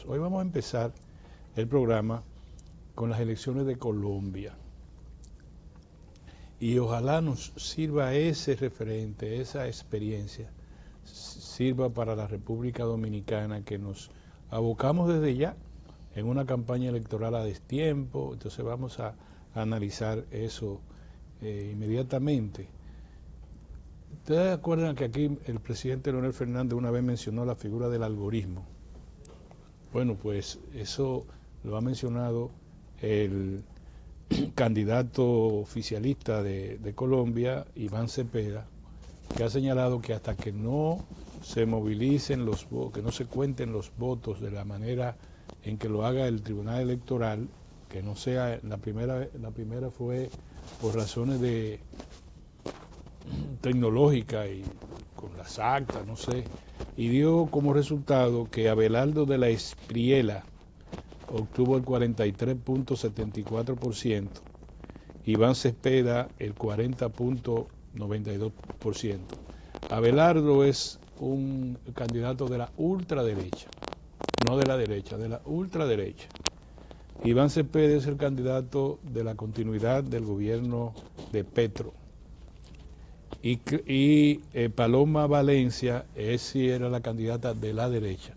Hoy vamos a empezar el programa con las elecciones de Colombia. Y ojalá nos sirva ese referente, esa experiencia, sirva para la República Dominicana, que nos abocamos desde ya en una campaña electoral a destiempo. Entonces vamos a analizar eso inmediatamente. ¿Ustedes acuerdan que aquí el presidente Leonel Fernández una vez mencionó la figura del algoritmo? Bueno, pues eso lo ha mencionado el candidato oficialista de Colombia, Iván Cepeda, que ha señalado que hasta que no se movilicen los votos, que no se cuenten los votos de la manera en que lo haga el Tribunal Electoral, que no sea, la primera fue por razones de tecnológicas y con las actas, no sé, y dio como resultado que Abelardo de la Espriella obtuvo el 43.74%, Iván Cepeda el 40.92%. Abelardo es un candidato de la ultraderecha, no de la derecha, de la ultraderecha. Iván Cepeda es el candidato de la continuidad del gobierno de Petro. Y Paloma Valencia sí era la candidata de la derecha,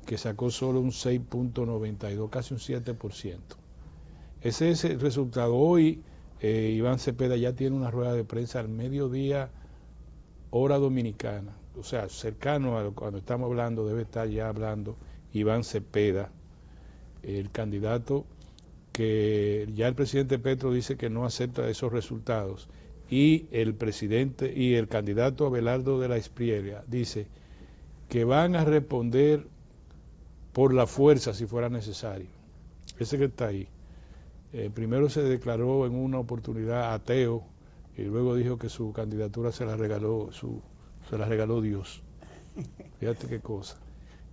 que sacó solo un 6.92, casi un 7%. Ese es el resultado. Hoy Iván Cepeda ya tiene una rueda de prensa al mediodía, hora dominicana, o sea, cercano a cuando estamos hablando, debe estar ya hablando Iván Cepeda, el candidato que ya el presidente Petro dice que no acepta esos resultados, y el presidente y el candidato Abelardo de la Espriella dice que van a responder por la fuerza si fuera necesario. Ese que está ahí. Primero se declaró en una oportunidad ateo y luego dijo que su candidatura se la regaló Dios. Fíjate qué cosa.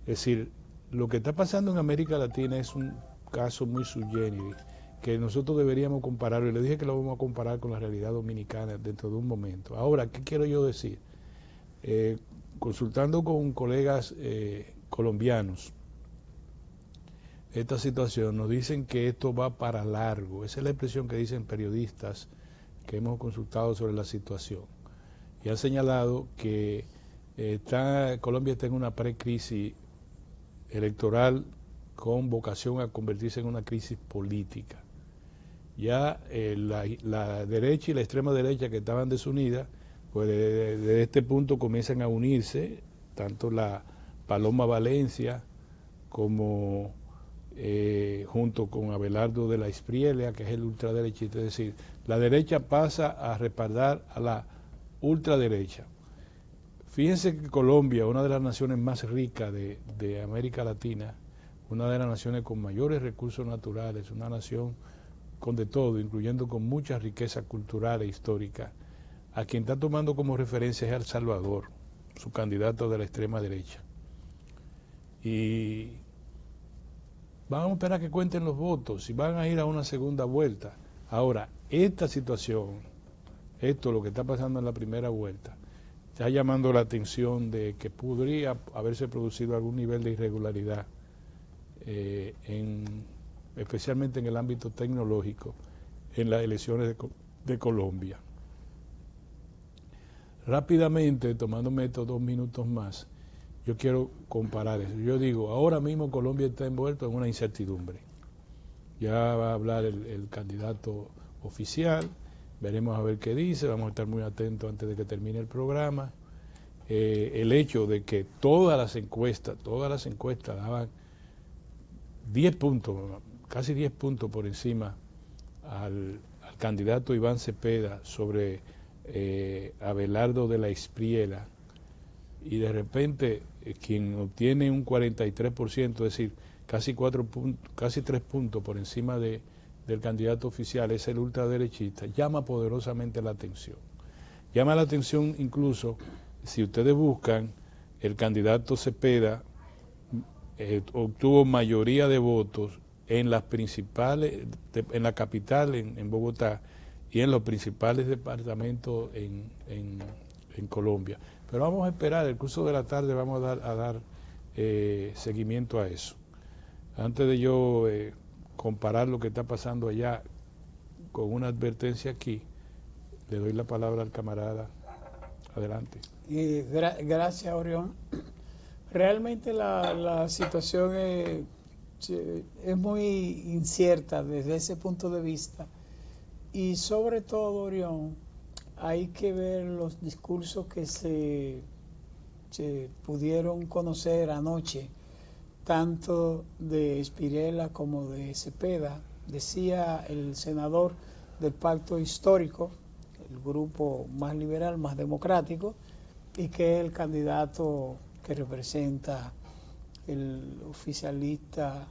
Es decir, lo que está pasando en América Latina es un caso muy sui generis, que nosotros deberíamos compararlo, y le dije que lo vamos a comparar con la realidad dominicana dentro de un momento. Ahora, ¿qué quiero yo decir? Consultando con colegas colombianos, esta situación, nos dicen que esto va para largo. Esa es la expresión que dicen periodistas que hemos consultado sobre la situación. Y han señalado que Colombia está en una precrisis electoral con vocación a convertirse en una crisis política. Ya la derecha y la extrema derecha, que estaban desunidas, pues desde este punto comienzan a unirse, tanto la Paloma Valencia como junto con Abelardo de la Espriella, que es el ultraderechista. Es decir, la derecha pasa a respaldar a la ultraderecha. Fíjense que Colombia, una de las naciones más ricas de América Latina, una de las naciones con mayores recursos naturales, una nación con de todo, incluyendo con mucha riqueza cultural e histórica, a quien está tomando como referencia es El Salvador, su candidato de la extrema derecha. Y vamos a esperar a que cuenten los votos y van a ir a una segunda vuelta. Ahora, esta situación, lo que está pasando en la primera vuelta, está llamando la atención de que podría haberse producido algún nivel de irregularidad, especialmente en el ámbito tecnológico, en las elecciones de Colombia. Rápidamente, tomándome estos 2 minutos más, yo quiero comparar eso. Yo digo, ahora mismo Colombia está envuelto en una incertidumbre. Ya va a hablar el candidato oficial, veremos a ver qué dice, vamos a estar muy atentos antes de que termine el programa. El hecho de que todas las encuestas daban 10 puntos, casi 10 puntos por encima al candidato Iván Cepeda sobre Abelardo de la Espriella, y de repente quien obtiene un 43%, es decir, casi 3 puntos por encima del candidato oficial, es el ultraderechista, llama poderosamente la atención. Llama la atención incluso, si ustedes buscan, el candidato Cepeda obtuvo mayoría de votos en las principales, en la capital, en Bogotá, y en los principales departamentos en Colombia. Pero vamos a esperar, el curso de la tarde vamos a dar seguimiento a eso. Antes de yo comparar lo que está pasando allá con una advertencia aquí, le doy la palabra al camarada. Adelante. Gracias, Orión. Realmente la situación es muy incierta desde ese punto de vista. Y sobre todo, Orión, hay que ver los discursos que se pudieron conocer anoche, tanto de Spirella como de Cepeda. Decía el senador del Pacto Histórico, el grupo más liberal, más democrático, y que es el candidato que representa el oficialista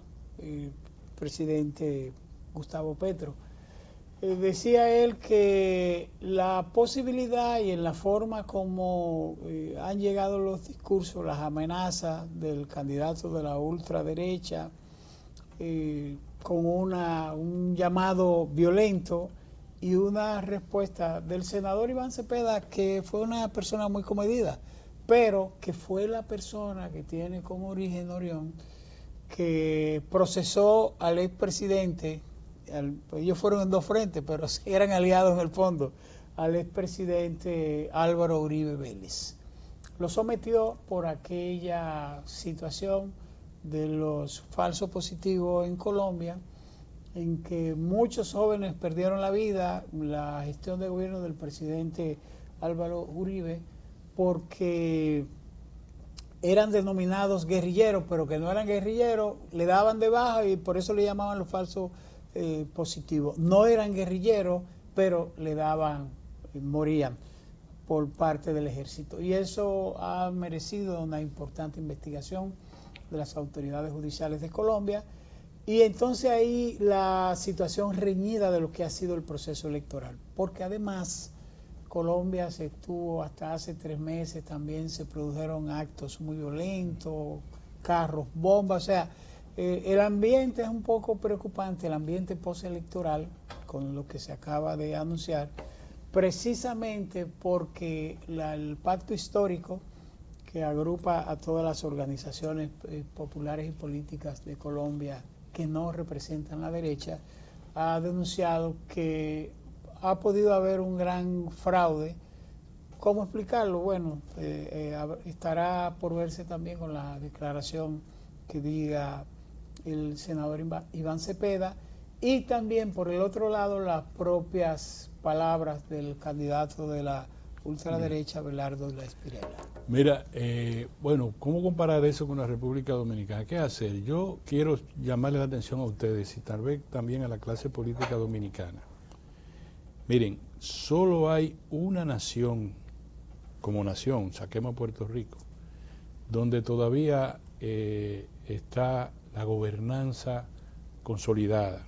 presidente Gustavo Petro. Decía él que la posibilidad y en la forma como han llegado los discursos, las amenazas del candidato de la ultraderecha, con un llamado violento y una respuesta del senador Iván Cepeda, que fue una persona muy comedida, pero que fue la persona que tiene como origen, Orión, que procesó al expresidente. Ellos fueron en dos frentes, pero eran aliados en el fondo, al expresidente Álvaro Uribe Vélez. Lo sometió por aquella situación de los falsos positivos en Colombia, en que muchos jóvenes perdieron la vida, la gestión de gobierno del presidente Álvaro Uribe, porque eran denominados guerrilleros, pero que no eran guerrilleros, le daban de baja y por eso le llamaban los falsos positivos. No eran guerrilleros, pero le daban, morían por parte del ejército. Y eso ha merecido una importante investigación de las autoridades judiciales de Colombia. Y entonces ahí la situación reñida de lo que ha sido el proceso electoral. Porque además Colombia se estuvo hasta hace 3 meses, también se produjeron actos muy violentos, carros, bombas, o sea, el ambiente es un poco preocupante, el ambiente postelectoral, con lo que se acaba de anunciar, precisamente porque el pacto histórico que agrupa a todas las organizaciones populares y políticas de Colombia que no representan la derecha, ha denunciado que ha podido haber un gran fraude. ¿Cómo explicarlo? Bueno, estará por verse también con la declaración que diga el senador Iván Cepeda, y también por el otro lado las propias palabras del candidato de la ultraderecha, Belardo de la Espriella. Mira, bueno, ¿cómo comparar eso con la República Dominicana? ¿Qué hacer? Yo quiero llamarle la atención a ustedes y tal vez también a la clase política dominicana. Miren, solo hay una nación, como nación, saquemos a Puerto Rico, donde todavía está la gobernanza consolidada.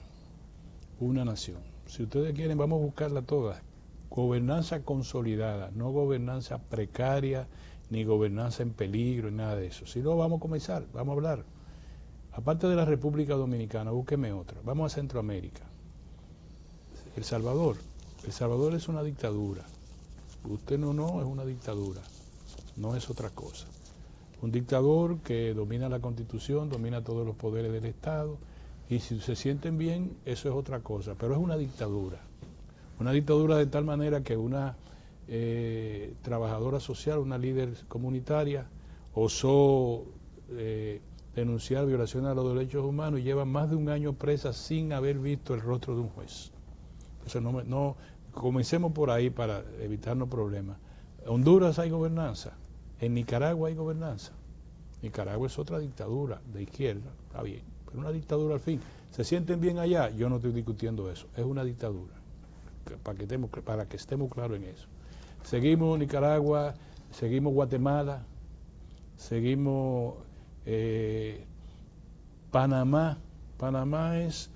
Una nación. Si ustedes quieren, vamos a buscarla toda. Gobernanza consolidada, no gobernanza precaria, ni gobernanza en peligro, ni nada de eso. Si no, vamos a comenzar, vamos a hablar. Aparte de la República Dominicana, búsqueme otra. Vamos a Centroamérica. El Salvador. El Salvador es una dictadura. Usted no, es una dictadura. No es otra cosa. Un dictador que domina la Constitución, domina todos los poderes del Estado, y si se sienten bien, eso es otra cosa, pero es una dictadura. Una dictadura de tal manera que una trabajadora social, una líder comunitaria, osó denunciar violaciones a los derechos humanos y lleva más de 1 año presa sin haber visto el rostro de un juez. Entonces no comencemos por ahí para evitarnos problemas. En Honduras hay gobernanza, en Nicaragua hay gobernanza. Nicaragua es otra dictadura de izquierda, está bien, pero una dictadura al fin. ¿Se sienten bien allá? Yo no estoy discutiendo eso, es una dictadura, para que estemos claros en eso. Seguimos Nicaragua, seguimos Guatemala, seguimos Panamá. Panamá es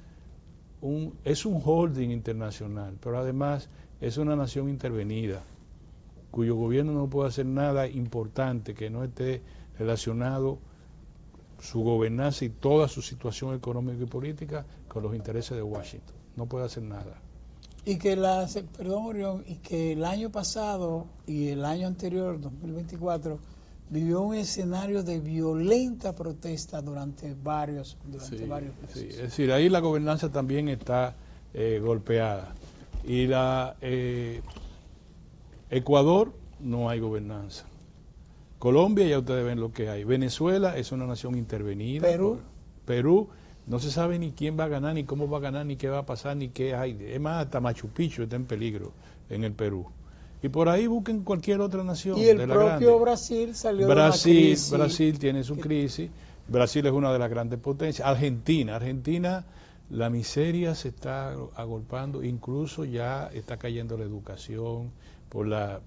un holding internacional, pero además es una nación intervenida, cuyo gobierno no puede hacer nada importante que no esté relacionado su gobernanza y toda su situación económica y política con los intereses de Washington. No puede hacer nada. Y que Orión, y que el año pasado y el año anterior, 2024, vivió un escenario de violenta protesta durante varios Sí, meses. sí. Es decir, ahí la gobernanza también está golpeada. Y Ecuador, no hay gobernanza. Colombia, ya ustedes ven lo que hay. Venezuela es una nación intervenida. Perú, no se sabe ni quién va a ganar, ni cómo va a ganar, ni qué va a pasar, ni qué hay. Es más, hasta Machu Picchu está en peligro en el Perú. Y por ahí busquen cualquier otra nación. Y el de la propio grande. Brasil salió de una crisis. Brasil tiene su crisis. Brasil es una de las grandes potencias. Argentina, la miseria se está agolpando, incluso ya está cayendo la educación por la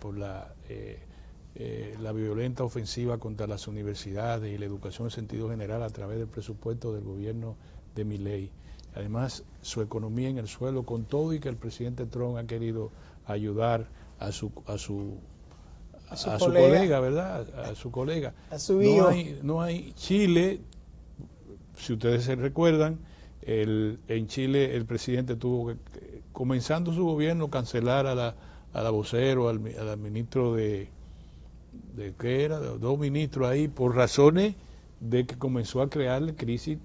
violenta ofensiva contra las universidades y la educación en sentido general a través del presupuesto del gobierno de Milei. Además, su economía en el suelo, con todo y que el presidente Trump ha querido ayudar a su colega, ¿verdad? A su colega. A su hijo. No hay Chile, si ustedes se recuerdan, en Chile el presidente tuvo que, comenzando su gobierno, cancelar a la vocero, al ministro de ¿qué era? Dos ministros ahí, por razones de que comenzó a crear crisis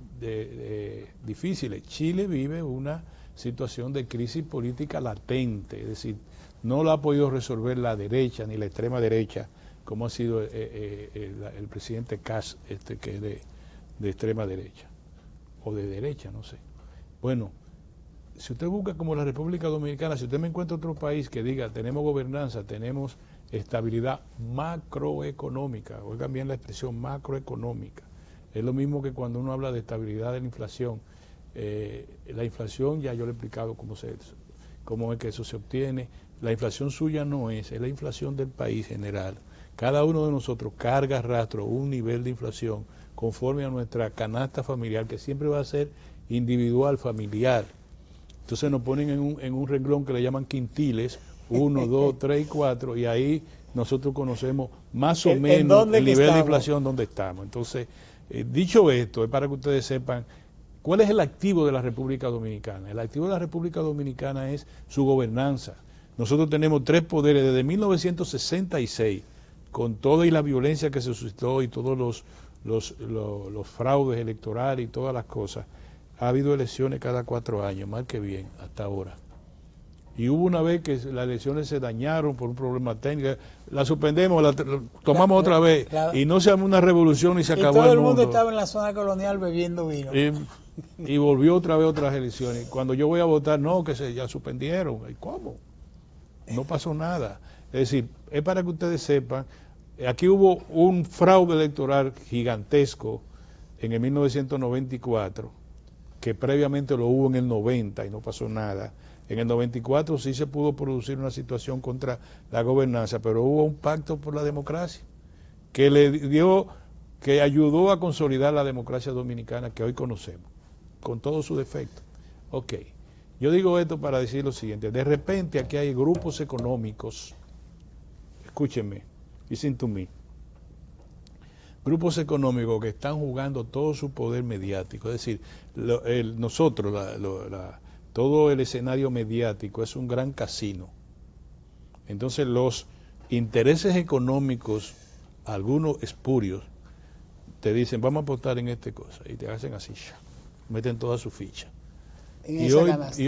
difíciles. Chile vive una situación de crisis política latente, es decir, no la ha podido resolver la derecha ni la extrema derecha, como ha sido el presidente Kast, que es de extrema derecha, o de derecha, no sé. Bueno, si usted busca como la República Dominicana, si usted me encuentra otro país que diga, tenemos gobernanza, tenemos estabilidad macroeconómica, oigan bien la expresión macroeconómica, es lo mismo que cuando uno habla de estabilidad de la inflación. La inflación, ya yo le he explicado cómo es que eso se obtiene. La inflación suya no es la inflación del país general. Cada uno de nosotros carga rastro un nivel de inflación conforme a nuestra canasta familiar, que siempre va a ser individual, familiar. Entonces nos ponen en un renglón que le llaman quintiles, 1, 2, 3 y 4, y ahí nosotros conocemos más o menos el nivel de inflación donde estamos. Entonces, dicho esto, es para que ustedes sepan cuál es el activo de la República Dominicana. El activo de la República Dominicana es su gobernanza. Nosotros tenemos 3 poderes desde 1966, con toda y la violencia que se suscitó y todos los fraudes electorales y todas las cosas. Ha habido elecciones cada 4 años, mal que bien, hasta ahora. Y hubo una vez que las elecciones se dañaron por un problema técnico, la suspendemos, la tomamos otra vez, y no se armó una revolución y se acabó el mundo. Y todo el mundo estaba en la zona colonial bebiendo vino. Y volvió otra vez otras elecciones. Cuando yo voy a votar, no, que ya suspendieron. ¿Y cómo? No pasó nada. Es decir, es para que ustedes sepan, aquí hubo un fraude electoral gigantesco en el 1994, que previamente lo hubo en el 90 y no pasó nada. En el 94 sí se pudo producir una situación contra la gobernanza, pero hubo un pacto por la democracia que ayudó a consolidar la democracia dominicana que hoy conocemos, con todos sus defectos. Ok, yo digo esto para decir lo siguiente: de repente aquí hay grupos económicos, escúchenme, listen to me, grupos económicos que están jugando todo su poder mediático, es decir, todo el escenario mediático es un gran casino. Entonces los intereses económicos, algunos espurios, te dicen, vamos a apostar en esta cosa, y te hacen así, meten toda su ficha. Y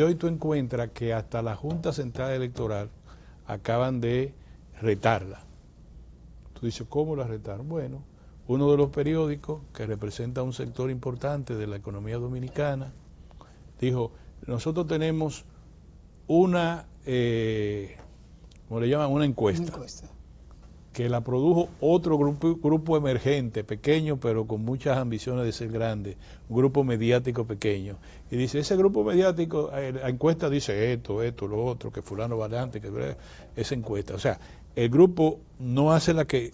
hoy tú encuentras que hasta la Junta Central Electoral acaban de retarla. Tú dices, ¿cómo la retaron? Bueno, uno de los periódicos que representa un sector importante de la economía dominicana dijo, nosotros tenemos una, ¿cómo le llaman? Una encuesta que la produjo otro grupo emergente, pequeño, pero con muchas ambiciones de ser grande, un grupo mediático pequeño. Y dice, ese grupo mediático, la encuesta dice esto, lo otro, que fulano va adelante, que esa encuesta. O sea, el grupo no hace la que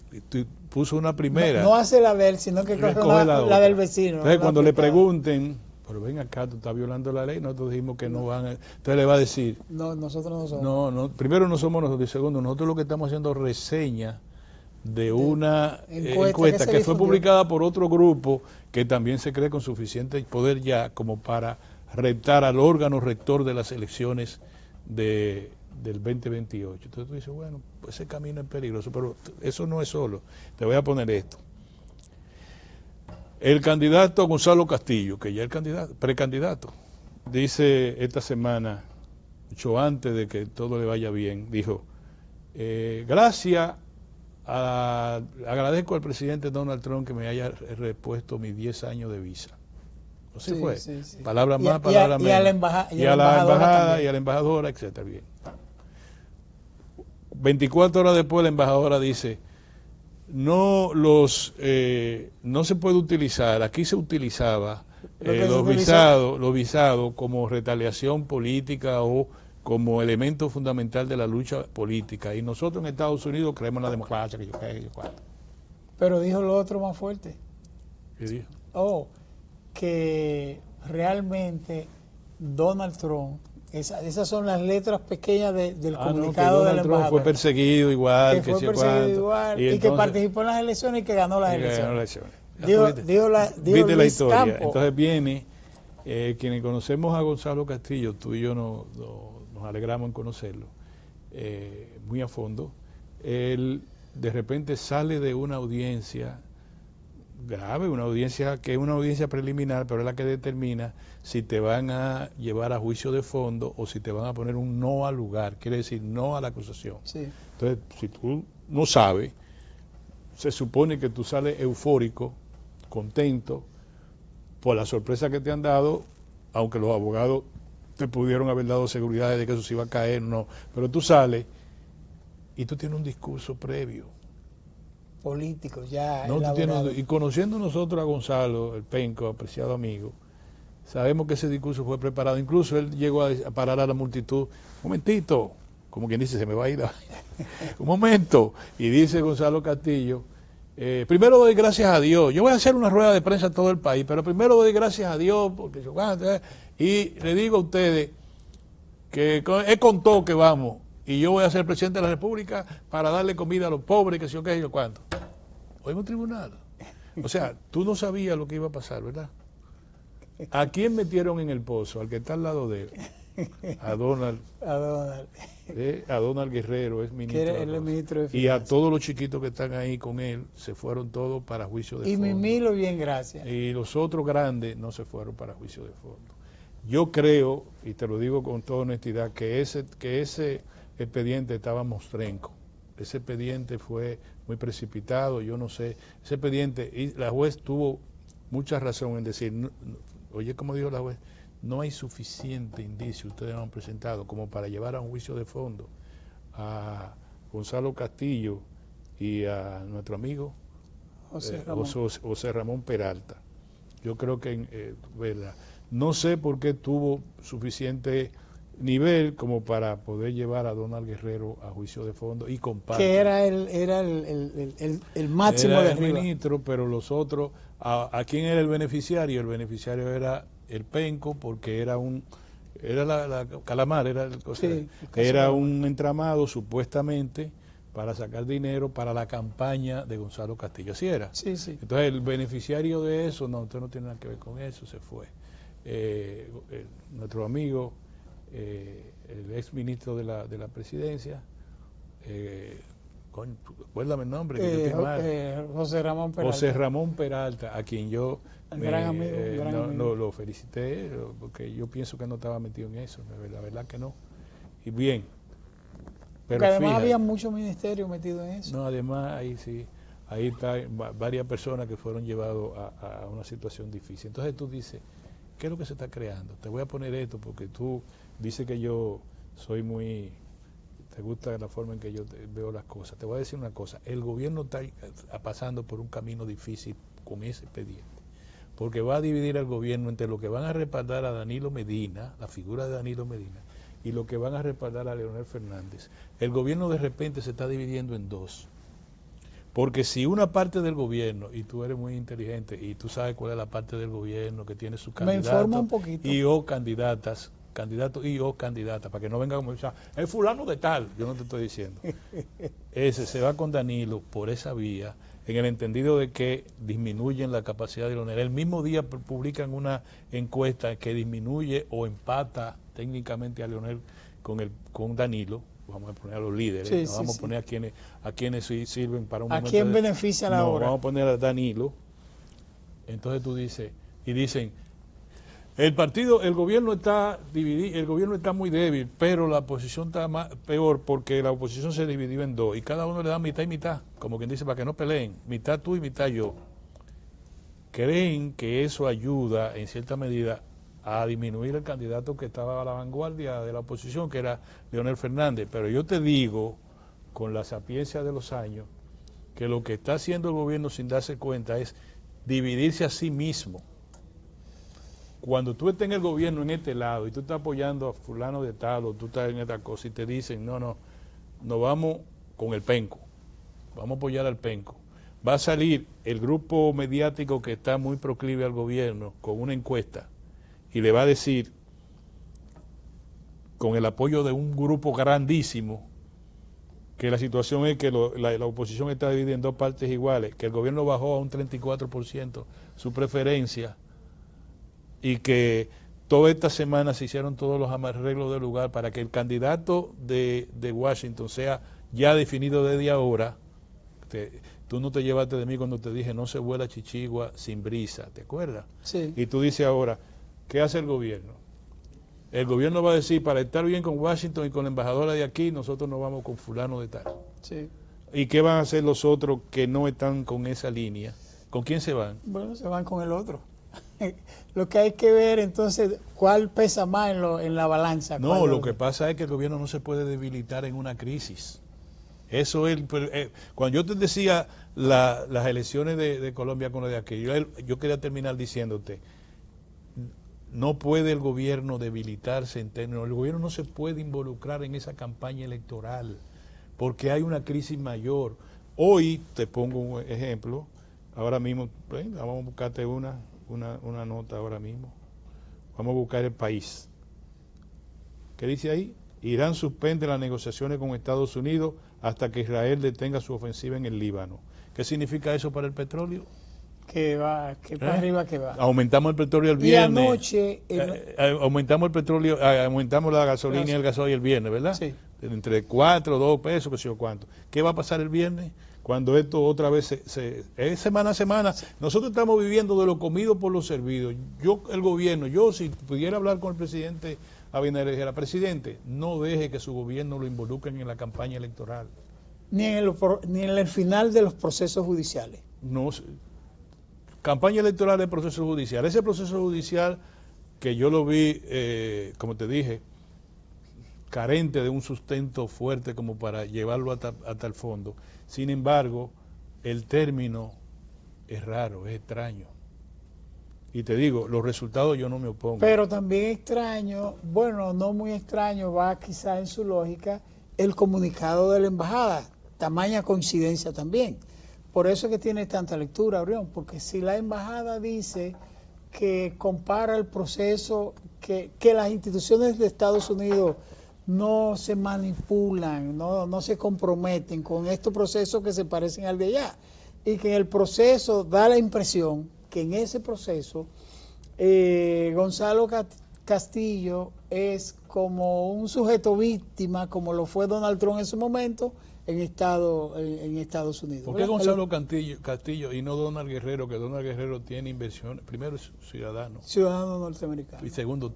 puso una primera. No hace la de él, sino que coge la del vecino. Entonces, cuando le pregunten, pero ven acá, tú estás violando la ley, nosotros dijimos que no van a... Entonces le va a decir... No, nosotros no somos. No, primero no somos nosotros, y segundo, nosotros lo que estamos haciendo reseña de una encuesta que fue publicada por otro grupo que también se cree con suficiente poder ya como para retar al órgano rector de las elecciones de del 2028. Entonces tú dices, bueno, pues ese camino es peligroso, pero eso no es solo. Te voy a poner esto. El candidato Gonzalo Castillo, que ya es el candidato, precandidato, dice esta semana, mucho antes de que todo le vaya bien, dijo, gracias, agradezco al presidente Donald Trump que me haya repuesto mis 10 años de visa. No sé, fue. Sí. Palabras más, palabras menos. Y a la embajada y a la embajadora, etcétera. Bien. 24 horas después la embajadora dice, no se puede utilizar, aquí se utilizaba los visados como retaliación política o como elemento fundamental de la lucha política, y nosotros en Estados Unidos creemos en la democracia, que yo. Pero dijo lo otro más fuerte. ¿Qué dijo? Que realmente Donald Trump, esas son las letras pequeñas del comunicado de la embajada. Fue perseguido igual, y entonces, que participó en las elecciones y que ganó las elecciones. Dijo la historia. Campo. Entonces viene, quienes conocemos a Gonzalo Castillo, tú y yo nos alegramos en conocerlo muy a fondo. Él de repente sale de una audiencia grave, una audiencia que es una audiencia preliminar, pero es la que determina si te van a llevar a juicio de fondo o si te van a poner un no al lugar, quiere decir no a la acusación. Sí. Entonces, si tú no sabes, se supone que tú sales eufórico, contento, por la sorpresa que te han dado, aunque los abogados te pudieron haber dado seguridad de que eso se iba a caer, no, pero tú sales y tú tienes un discurso previo. Político, ya. No, y conociendo nosotros a Gonzalo, el penco, apreciado amigo, sabemos que ese discurso fue preparado. Incluso él llegó a parar a la multitud, un momentito, como quien dice, se me va a ir, un momento. Y dice Gonzalo Castillo, primero doy gracias a Dios. Yo voy a hacer una rueda de prensa a todo el país, pero primero doy gracias a Dios, porque y le digo a ustedes que es con todo que vamos. Y yo voy a ser presidente de la República para darle comida a los pobres, que sé yo qué, yo cuánto. Hoy un tribunal. O sea, tú no sabías lo que iba a pasar, ¿verdad? ¿A quién metieron en el pozo? Al que está al lado de él. A Donald. A Donald Guerrero, es ministro. Y a todos los chiquitos que están ahí con él, se fueron todos para juicio de fondo. Y Mimilo, bien, gracias. Y los otros grandes no se fueron para juicio de fondo. Yo creo, y te lo digo con toda honestidad, que ese expediente estaba mostrenco. Ese expediente fue muy precipitado, yo no sé. Ese expediente, y la juez tuvo mucha razón en decir, oye, como dijo la juez, no hay suficiente indicio, ustedes no han presentado, como para llevar a un juicio de fondo a Gonzalo Castillo y a nuestro amigo José Ramón Peralta. Yo creo que, verdad, no sé por qué tuvo suficiente nivel como para poder llevar a Donald Guerrero a juicio de fondo y compartir. Que era el máximo era de el arriba. ministro, pero los otros, ¿a quién era el beneficiario? El beneficiario era el penco, porque era la Calamar, era un entramado supuestamente para sacar dinero para la campaña de Gonzalo Castillo. Así era. Sí, sí. Entonces el beneficiario de eso, no, usted no tiene nada que ver con eso, se fue. Nuestro amigo, el ex ministro de la presidencia, acuérdame el nombre, José Ramón Peralta. José Ramón Peralta, a quien yo gran amigo. Lo felicité, porque yo pienso que no estaba metido en eso, la verdad que no. Y bien. Pero porque además había muchos ministerios metidos en eso. No, además ahí está varias personas que fueron llevados a una situación difícil. Entonces tú dices, ¿qué es lo que se está creando? Te voy a poner esto porque tú dices que yo soy te gusta la forma en que yo veo las cosas. Te voy a decir una cosa, el gobierno está pasando por un camino difícil con ese expediente, porque va a dividir al gobierno entre lo que van a respaldar a Danilo Medina, la figura de Danilo Medina, y lo que van a respaldar a Leonel Fernández. El gobierno de repente se está dividiendo en dos. Porque si una parte del gobierno, y tú eres muy inteligente, y tú sabes cuál es la parte del gobierno que tiene su candidato y o candidatos y o candidatas, para que no venga como es fulano de tal, yo no te estoy diciendo. Ese se va con Danilo por esa vía, en el entendido de que disminuyen la capacidad de Leonel. El mismo día publican una encuesta que disminuye o empata técnicamente a Leonel con Danilo, vamos a poner a los líderes, Sí, no sí, vamos sí. a poner a quienes sí sirven para un ¿A momento quién beneficia la no, obra? vamos a poner a Danilo. Entonces tú dices, y dicen, el gobierno está dividido, el gobierno está muy débil, pero la oposición está peor porque la oposición se dividió en dos y cada uno le da mitad y mitad, como quien dice, para que no peleen, mitad tú y mitad yo. ¿Creen que eso ayuda en cierta medida a disminuir el candidato que estaba a la vanguardia de la oposición, que era Leonel Fernández? Pero yo te digo, con la sapiencia de los años, que lo que está haciendo el gobierno sin darse cuenta es dividirse a sí mismo. Cuando tú estás en el gobierno en este lado y tú estás apoyando a fulano de tal o tú estás en esta cosa y te dicen, no vamos con el penco, vamos a apoyar al penco. Va a salir el grupo mediático que está muy proclive al gobierno con una encuesta y le va a decir, con el apoyo de un grupo grandísimo, que la situación es que la oposición está dividida en dos partes iguales, que el gobierno bajó a un 34% su preferencia y que toda esta semana se hicieron todos los arreglos del lugar para que el candidato de Washington sea ya definido desde ahora. Tú no te llevaste de mí cuando te dije no se vuela chichigua sin brisa, ¿te acuerdas? Sí. Y tú dices ahora, ¿qué hace el gobierno? El gobierno va a decir, para estar bien con Washington y con la embajadora de aquí, nosotros nos vamos con fulano de tal. Sí. ¿Y qué van a hacer los otros que no están con esa línea? ¿Con quién se van? Bueno, se van con el otro. Lo que hay que ver entonces, ¿cuál pesa más en la balanza? No, lo que pasa es que el gobierno no se puede debilitar en una crisis. Eso es, cuando yo te decía las elecciones de Colombia con lo de aquí, yo quería terminar diciéndote, no puede el gobierno debilitarse en términos, el gobierno no se puede involucrar en esa campaña electoral, porque hay una crisis mayor. Hoy, te pongo un ejemplo, ahora mismo, vamos a buscarte una nota ahora mismo, vamos a buscar El País. ¿Qué dice ahí? Irán suspende las negociaciones con Estados Unidos hasta que Israel detenga su ofensiva en el Líbano. ¿Qué significa eso para el petróleo? Que va, que para arriba que va. Aumentamos el petróleo el viernes. Y anoche... aumentamos el petróleo, aumentamos la gasolina y el gasoil el viernes, ¿verdad? Sí. Entre 4 o 2 pesos, qué sé yo cuánto. ¿Qué va a pasar el viernes? Cuando esto otra vez es semana a semana. Nosotros estamos viviendo de lo comido por lo servido. El gobierno, si pudiera hablar con el presidente Abinader, dijera, presidente, no deje que su gobierno lo involucren en la campaña electoral. Ni en el final de los procesos judiciales. No, campaña electoral es proceso judicial. Ese proceso judicial que yo lo vi, como te dije, carente de un sustento fuerte como para llevarlo hasta el fondo. Sin embargo, el término es raro, es extraño. Y te digo, los resultados yo no me opongo. Pero también extraño, bueno, no muy extraño, va quizá en su lógica, el comunicado de la embajada. Tamaña coincidencia también. Por eso es que tiene tanta lectura, Orión, porque si la embajada dice que compara el proceso, que las instituciones de Estados Unidos no se manipulan, no se comprometen con estos procesos que se parecen al de allá, y que en el proceso da la impresión que en ese proceso Gonzalo Castillo es como un sujeto víctima, como lo fue Donald Trump en su momento en Estados Unidos. ¿Por qué Gonzalo Castillo y no Donald Guerrero, que Donald Guerrero tiene inversiones? Primero es ciudadano norteamericano. Y segundo,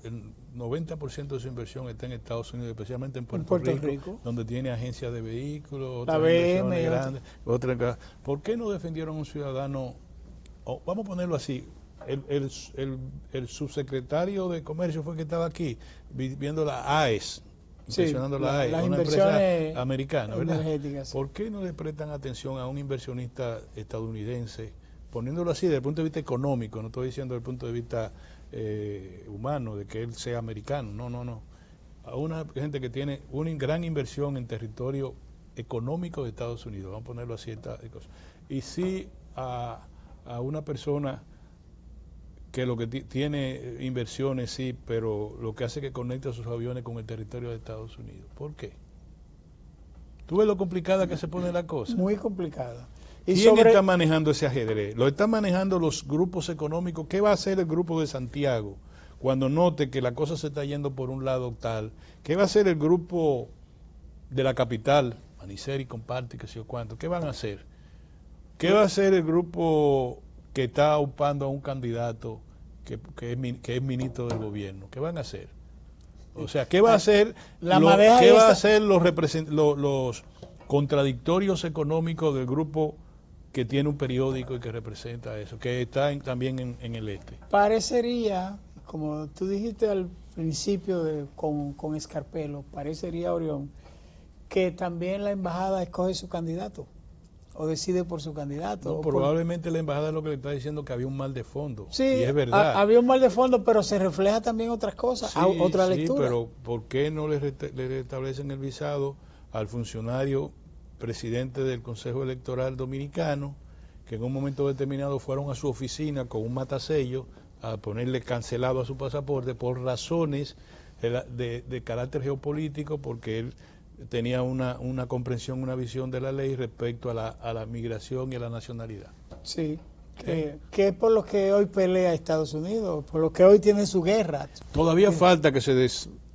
el 90% de su inversión está en Estados Unidos, especialmente en Puerto Rico, donde tiene agencias de vehículos, otras inversiones grandes. ¿Por qué no defendieron a un ciudadano? Vamos a ponerlo así. El subsecretario de Comercio fue el que estaba aquí viendo la AES, impresionando la AES, una empresa americana, ¿verdad? ¿Por qué no le prestan atención a un inversionista estadounidense, poniéndolo así desde el punto de vista económico? No estoy diciendo desde el punto de vista humano, de que él sea americano, no. A una gente que tiene una gran inversión en territorio económico de Estados Unidos, vamos a ponerlo así, y sí a una persona que lo que tiene inversiones, sí, pero lo que hace es que conecta sus aviones con el territorio de Estados Unidos. ¿Por qué? ¿Tú ves lo complicada que se pone la cosa? Muy complicada. ¿Quién está manejando ese ajedrez? Lo están manejando los grupos económicos. ¿Qué va a hacer el grupo de Santiago cuando note que la cosa se está yendo por un lado tal, ¿qué va a hacer el grupo de la capital, Maniceri, Comparte, que sé yo cuánto? ¿Qué van a hacer? ¿Qué va a hacer el grupo que está upando a un candidato que es ministro del gobierno? ¿Qué van a hacer? O sea, ¿qué va a hacer, ¿qué va a hacer los contradictorios económicos del grupo que tiene un periódico y que representa eso, que está también en el este? Parecería, como tú dijiste al principio con Escarpelo, parecería, Orión, que también la embajada escoge su candidato o decide por su candidato. No, probablemente la embajada lo que le está diciendo que había un mal de fondo. Sí, y es verdad. Había un mal de fondo, pero se refleja también otras cosas, Sí, otra sí, lectura. pero ¿por qué no le restablecen el visado al funcionario presidente del Consejo Electoral Dominicano, que en un momento determinado fueron a su oficina con un matasello a ponerle cancelado a su pasaporte por razones de carácter geopolítico, porque él tenía una comprensión, una visión de la ley respecto a la migración y a la nacionalidad? Sí, que es por lo que hoy pelea Estados Unidos, por lo que hoy tiene su guerra. Todavía falta que se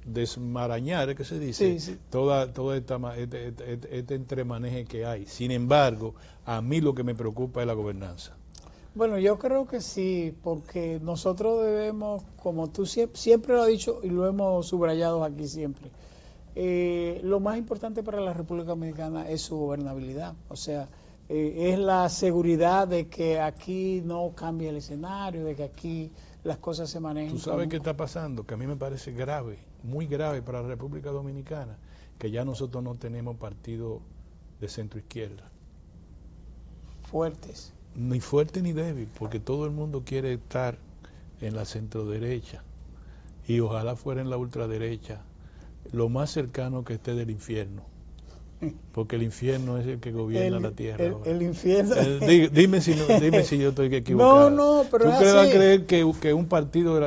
desmarañar, que se dice, sí. toda este entremaneje que hay. Sin embargo, a mí lo que me preocupa es la gobernanza. Bueno, yo creo que sí, porque nosotros debemos, como tú siempre lo has dicho y lo hemos subrayado aquí siempre, lo más importante para la República Dominicana es su gobernabilidad, o sea, es la seguridad de que aquí no cambie el escenario, de que aquí las cosas se manejen. ¿Tú sabes qué está pasando? Que a mí me parece grave, muy grave para la República Dominicana, que ya nosotros no tenemos partido de centro izquierda. Fuertes. Ni fuerte ni débil, porque todo el mundo quiere estar en la centro derecha y ojalá fuera en la ultraderecha, lo más cercano que esté del infierno, porque el infierno es el que gobierna la tierra. El infierno. Dime si yo estoy equivocado. No, pero ¿Tú es vas a así. creer que un partido de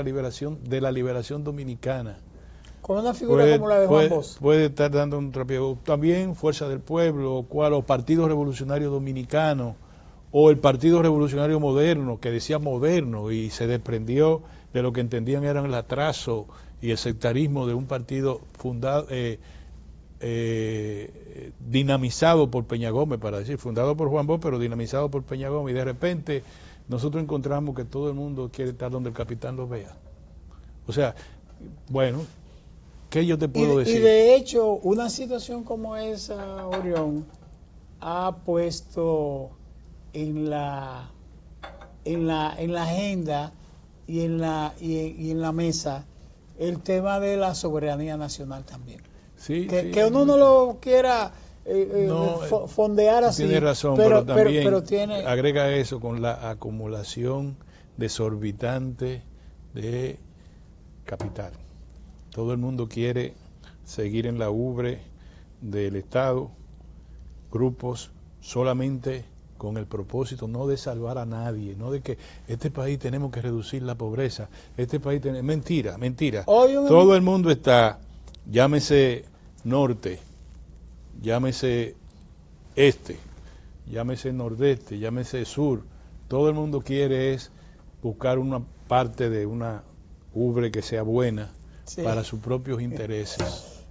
la liberación dominicana con una figura como la de Juan Bosch puede estar dando un trapiego? También Fuerza del Pueblo, o Partido Revolucionario Dominicano, o el Partido Revolucionario Moderno, que decía moderno y se desprendió de lo que entendían eran el atraso y el sectarismo de un partido fundado, dinamizado por Peña Gómez, para decir, fundado por Juan Bosch, pero dinamizado por Peña Gómez, y de repente nosotros encontramos que todo el mundo quiere estar donde el capitán lo vea. O sea, bueno, ¿qué yo te puedo decir? Y de hecho, una situación como esa, Orión, ha puesto en la agenda y en la mesa el tema de la soberanía nacional también. Sí, que uno no lo quiera fondear así. Tiene razón, pero también pero tiene... agrega eso con la acumulación desorbitante de capital. Todo el mundo quiere seguir en la ubre del Estado, grupos solamente con el propósito no de salvar a nadie, no de que este país tenemos que reducir la pobreza, este país mentira. Todo el mundo está, llámese norte, llámese este, llámese nordeste, llámese sur, todo el mundo quiere es buscar una parte de una ubre que sea buena para sus propios intereses.